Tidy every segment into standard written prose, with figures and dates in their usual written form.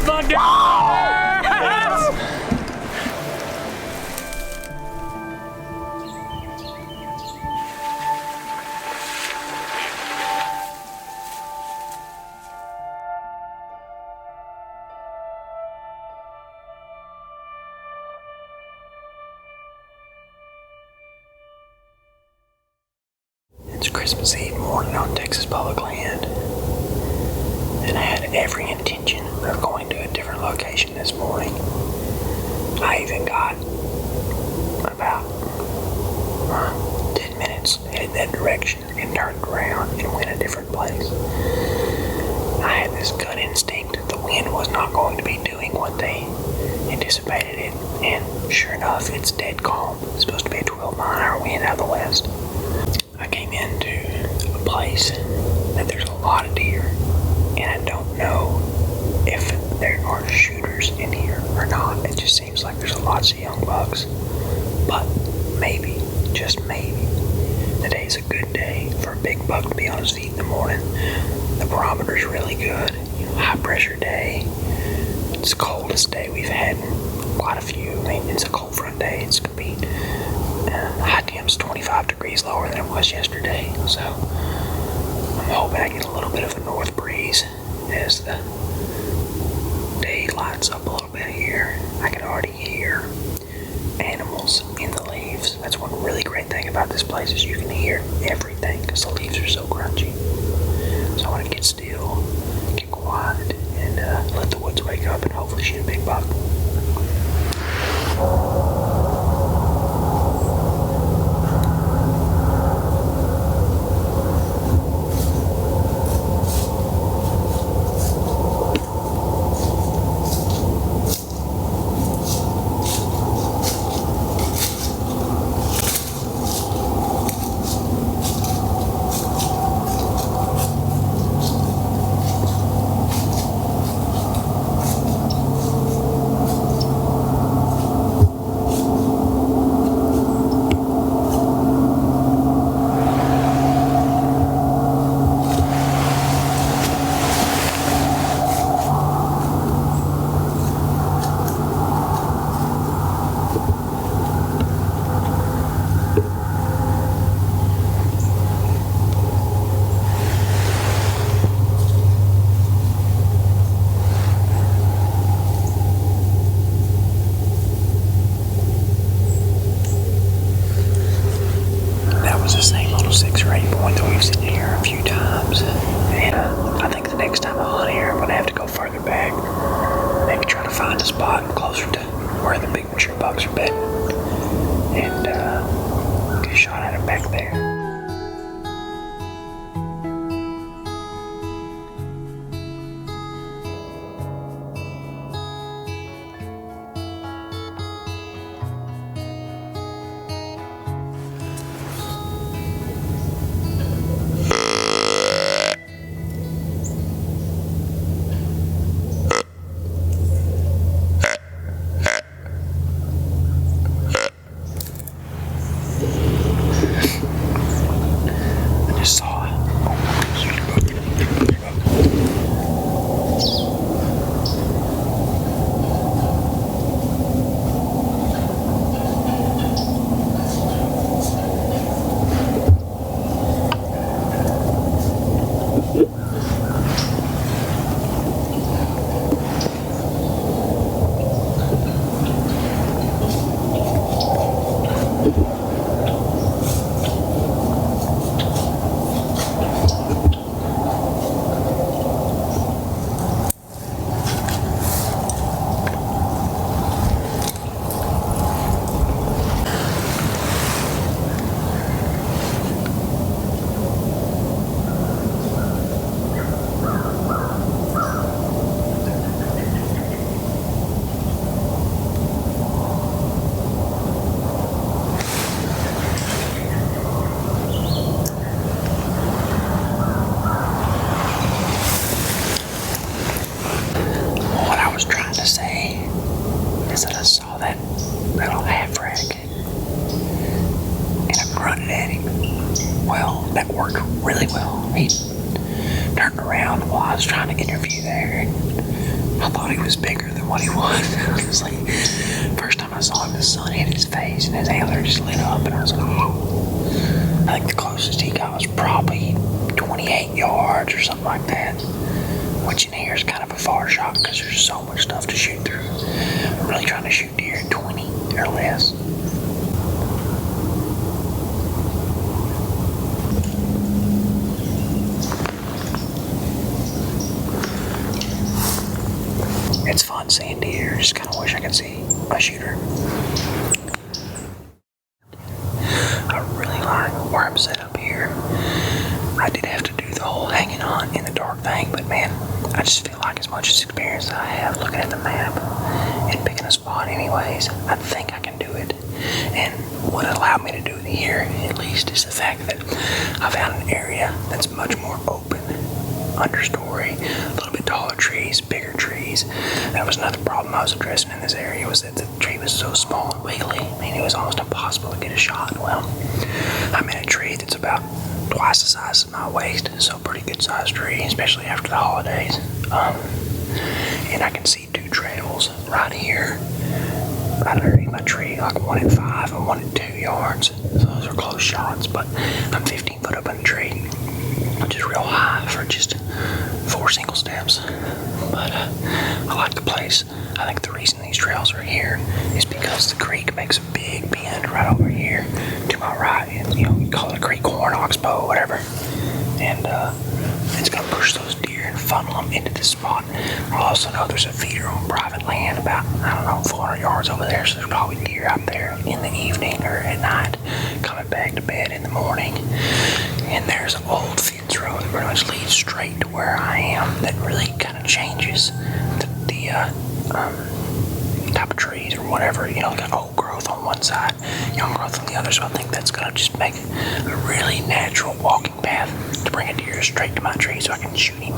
my dad! It's Christmas Eve morning on Texas public land, and I had every intention of going to a different location this morning. I even got about 10 minutes headed that direction and turned around and went a different place. I had this gut instinct the wind was not going to be doing what they anticipated it, and sure enough, it's dead calm. It's supposed to be a 12-mile-an-hour wind out of the west. I came into a place that there's a lot of deer, and I don't know if there are shooters in here or not. It just seems like there's lots of young bucks, but maybe, just maybe, today's a good day for a big buck to be on his feet in the morning. The barometer's really good, high pressure day. It's the coldest day we've had in quite a few. I mean, it's a cold front day. It's going to be high temps 25 degrees lower than it was yesterday, so I'm hoping I get a little bit of a north breeze as the day lights up a little bit here. I can already hear animals in the leaves. That's one really great thing about this place is you can hear everything because the leaves are so crunchy. So I want to get still, get quiet, and let the woods wake up and hopefully shoot a big buck. The same little 6 or 8 point that we've seen here a few times, and I think the next time I hunt here I'm going to have to go further back, maybe try to find a spot closer to where the big mature bucks are bedding, and get a shot at them back there. that worked really well. He turned around while I was trying to interview there and I thought he was bigger than what he was. I was like, first time I saw him, the sun hit his face and his antler just lit up, and I was like, oh. I think the closest he got was probably 28 yards or something like that, which in here is kind of a far shot because there's so much stuff to shoot through. I'm really trying to shoot deer at 20 or less. It's fun seeing deer. Just kind of wish I could see a shooter. I really like where I'm set up here. I did have to do the whole hanging on in the dark thing, but man, I just feel like as much as experience I have looking at the map and picking a spot anyways, I think I can do it. And what allowed me to do it here, at least, is the fact that I found an area that's much more open, understory, a little bit taller trees, bigger trees. That was another problem I was addressing in this area, was that the tree was so small and wiggly. I mean, it was almost impossible to get a shot. Well, I'm in a tree that's about twice the size of my waist, so pretty good sized tree, especially after the holidays. And I can see two trails right here, right underneath my tree, like one at 5 and one at 2 yards. So those are close shots, but I'm 15 foot up in the tree, which is real high for just 4 single steps. But I like the place. I think the reason these trails are here is because the creek makes a big bend right over here to my right. And, you call it a creek horn, oxbow, whatever. And it's going to push those deer and funnel them into this spot. I also know there's a feeder on private land about, 400 yards over there. So there's probably deer out there in the evening or at night coming back to bed in the morning. And there's an old fence road that pretty much leads straight to where I am that really kind of changes the type of trees or whatever. Got old growth on one side, young growth on the other. So I think that's going to just make a really natural walking path to bring a deer straight to my tree so I can shoot him.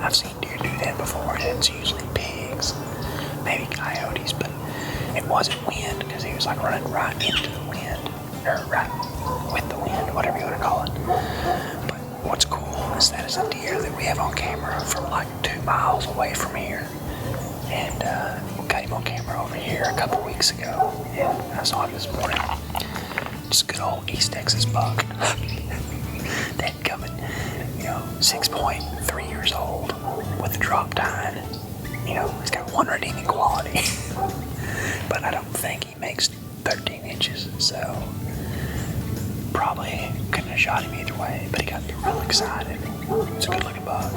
I've seen deer do that before, and it's usually pigs, maybe coyotes, but it wasn't wind because he was like running right into the wind, or right with the wind, whatever you want to call it. But what's cool is that it's a deer that we have on camera from like 2 miles away from here, and we got him on camera over here a couple weeks ago, and I saw him this morning. Just good old East Texas buck. That coming, 6.3 years old with a drop tine. He's got one redeeming quality. But I don't think he makes 13 inches, so probably couldn't have shot him either way, but he got me real excited. It's a good looking buck.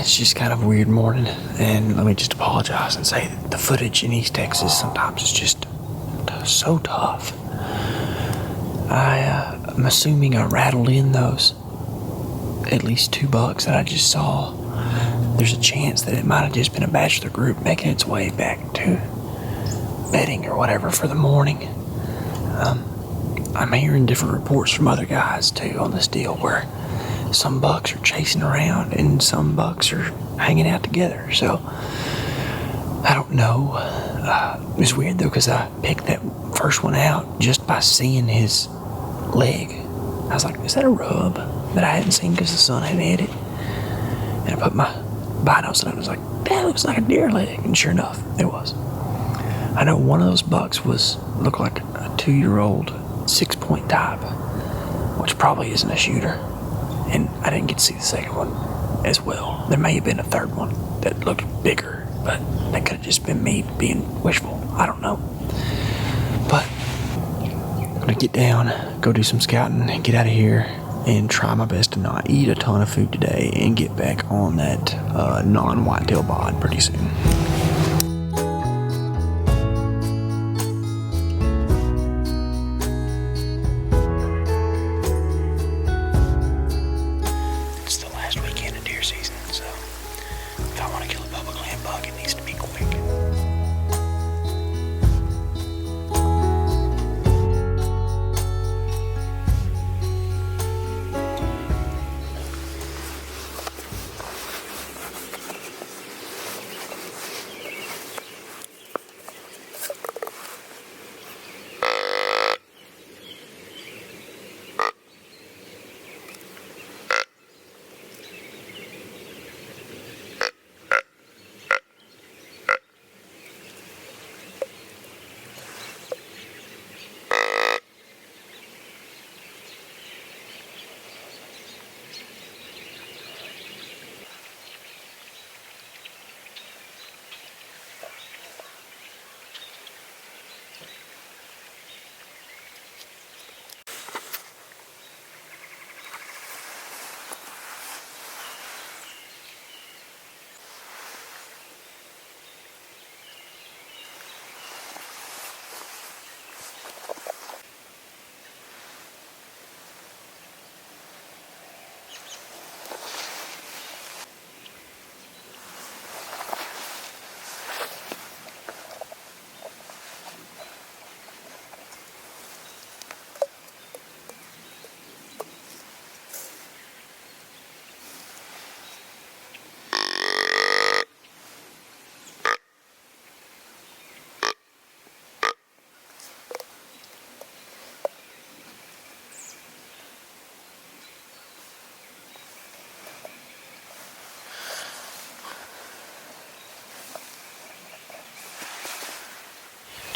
It's just kind of a weird morning, and let me just apologize and say that the footage in East Texas sometimes is just so tough. I'm assuming I rattled in those at least 2 bucks that I just saw. There's a chance that it might have just been a bachelor group making its way back to bedding or whatever for the morning. I'm hearing different reports from other guys too on this deal where some bucks are chasing around and some bucks are hanging out together. So I don't know. It was weird though, because I picked that first one out just by seeing his leg. I was like, is that a rub that I hadn't seen because the sun had hit it? And I put my binos on it. I was like, that looks like a deer leg. And sure enough, it was. I know one of those bucks looked like a 2-year-old 6-point type, which probably isn't a shooter. And I didn't get to see the second one as well. There may have been a third one that looked bigger, but that could have just been me being wishful. I don't know. But I'm going to get down, go do some scouting, and get out of here, and try my best to not eat a ton of food today and get back on that non-whitetail bod pretty soon.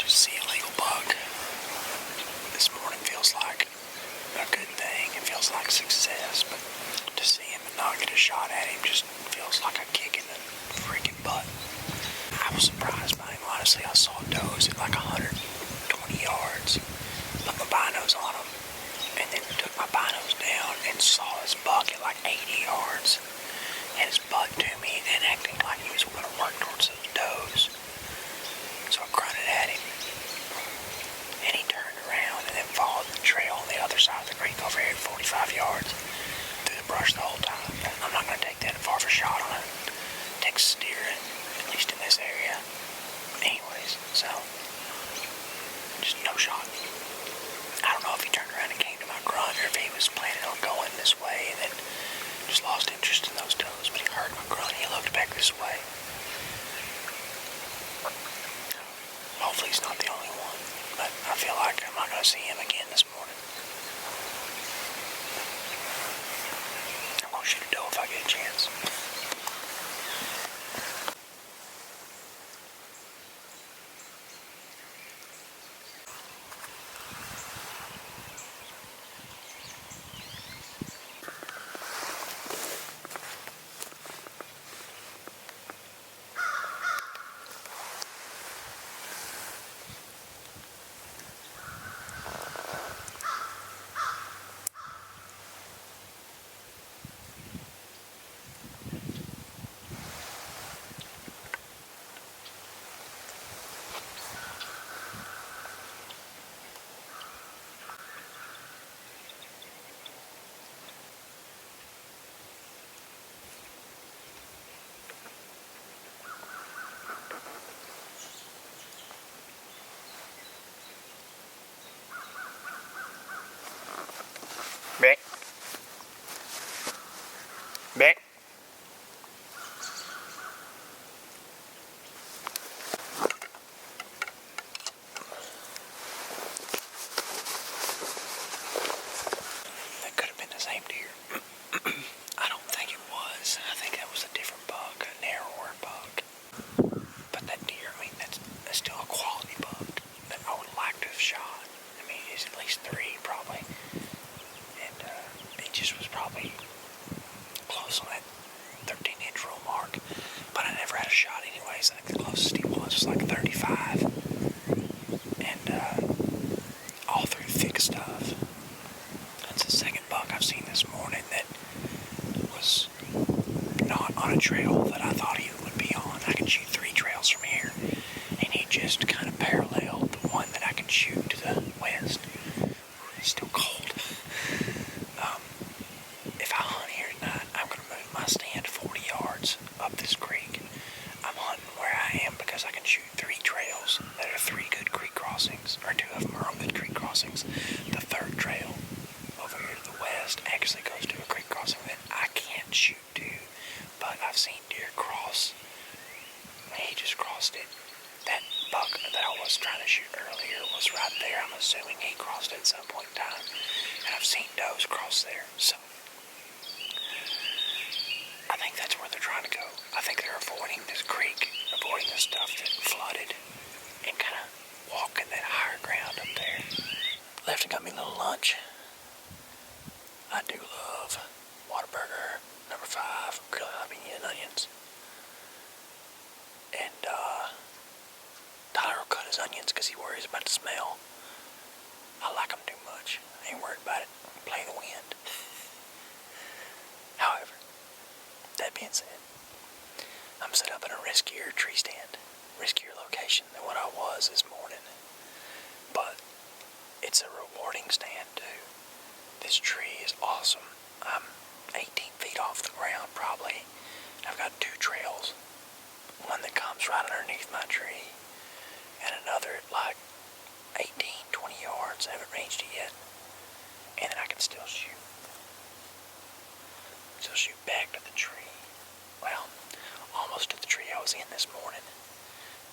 See a legal buck this morning feels like a good thing. It feels like success, but to see him and not get a shot at him just feels like a kick in the freaking butt. I was surprised by him, honestly. I saw does at like 120 yards, put my binos on him, and then took my binos down and saw his buck at like 80 yards, and his butt to me and acting like he was going to work towards those does. So I grunted at him. And he turned around and then followed the trail on the other side of the creek over here at 45 yards through the brush the whole time. I'm not going to take that far of a shot on a Texas deer, at least in this area. Anyways, so just no shot. I don't know if he turned around and came to my grunt or if he was planning on going this way and then just lost interest in those does, but he heard my grunt and he looked back this way. Hopefully he's not the only one, but I feel like I'm not going to see him again this morning. I'm going to shoot a doe if I get a chance. just was probably close on that 13-inch roll mark. But I never had a shot anyways. I think the closest he was like 35. And all through thick stuff. That's the second buck I've seen this morning that was not on a trail that I thought he would be on. I can shoot 3 trails from here, and he just kind of paralleled the one that I can shoot to the west. It's still cold. If I hunt here tonight, I'm going to move my stand 40 yards up this creek. I'm hunting where I am because I can shoot 3 trails that are 3 good creek crossings, or 2 of them are on good creek crossings. The third trail over here to the west actually goes to a creek crossing that I can't shoot to, but I've seen deer cross. He just crossed it. That buck that I was trying to shoot earlier was right there. I'm assuming he crossed it at some point in time, and I've seen does cross there. So I think that's where they're trying to go. I think they're avoiding this creek, avoiding the stuff that flooded, and kind of walking that higher ground up there. Left and got me a little lunch. I do love Whataburger number 5, grilled jalapeno and onions. And Tyler will cut his onions because he worries about the smell. I like them too much. I ain't worried about it. Play the wind. However, that being said, I'm set up in a riskier tree stand, riskier location than what I was this morning. But it's a rewarding stand too. This tree is awesome. I'm 18 feet off the ground probably. I've got 2 trails. One that comes right underneath my tree, and another at like 18, 20 yards. I haven't ranged it yet. And then I can still shoot. Still shoot back to the tree. Well, almost to the tree I was in this morning.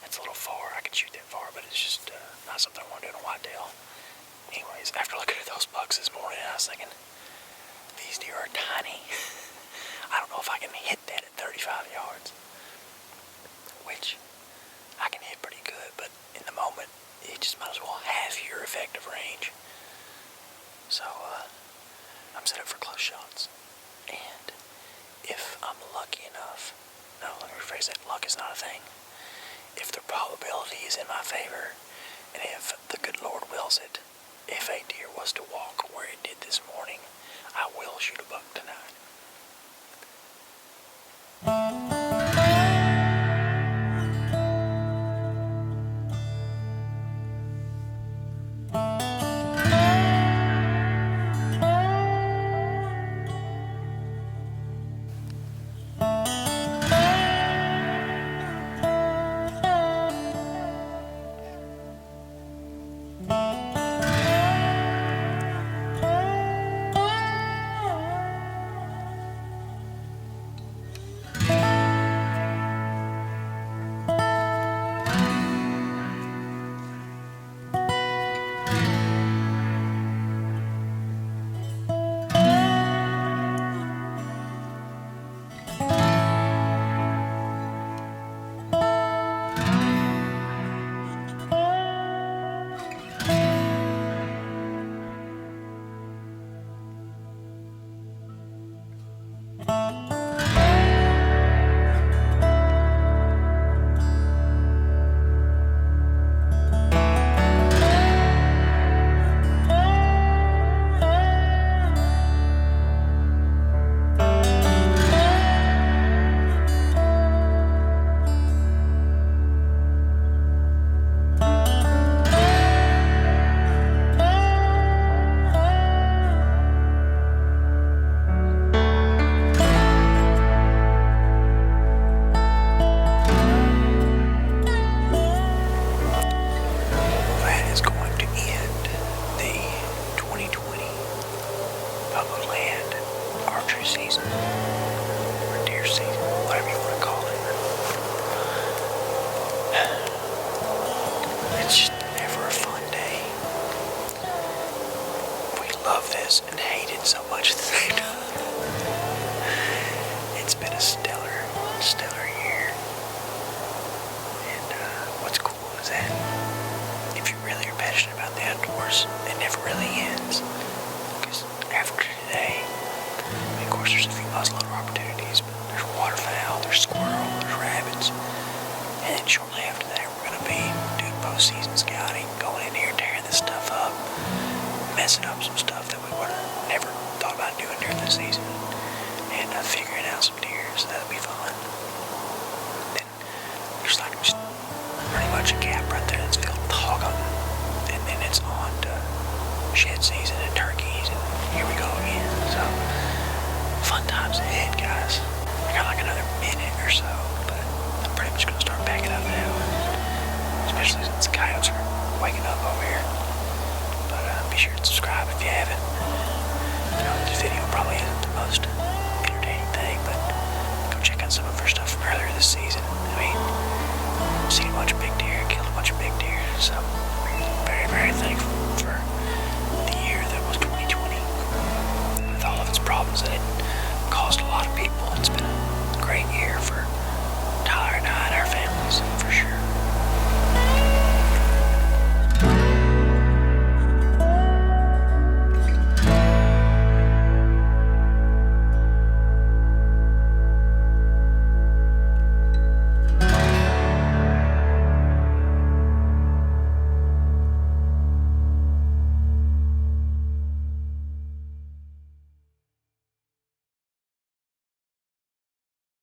It's a little far. I can shoot that far, but it's just not something I want to do in a whitetail. Anyways, after looking at those bucks this morning, I was thinking, these deer are tiny. I don't know if I can hit that at 35 yards. Which I can hit pretty good, but in the moment, you just might as well have your effective range. So, I'm set up for close shots. And if I'm lucky enough, no, let me rephrase that, luck is not a thing. If the probability is in my favor, and if the good Lord wills it, if a deer was to walk where it did this morning, I will shoot a buck tonight. And hate it so much at the same time. It's been a stellar year. And what's cool is that if you really are passionate about the outdoors, it never really ends. Because after today, muzzleloader opportunities, but there's waterfowl, there's squirrel, there's rabbits. And then shortly after that, we're going to be doing postseason scouting, going in here, tearing this stuff up, messing up some stuff that we would have never thought about doing during the season, and figuring out some deer, so that'll be fun. Then there's like just pretty much a gap right there that's filled with hog hunting, and then it's on to shed season and turkeys, and here we go again. So fun times ahead, guys. I got like another minute or so, but I'm pretty much gonna start backing up now, especially since the coyotes are waking up over here. But be sure to subscribe if you haven't. I know this video probably isn't the most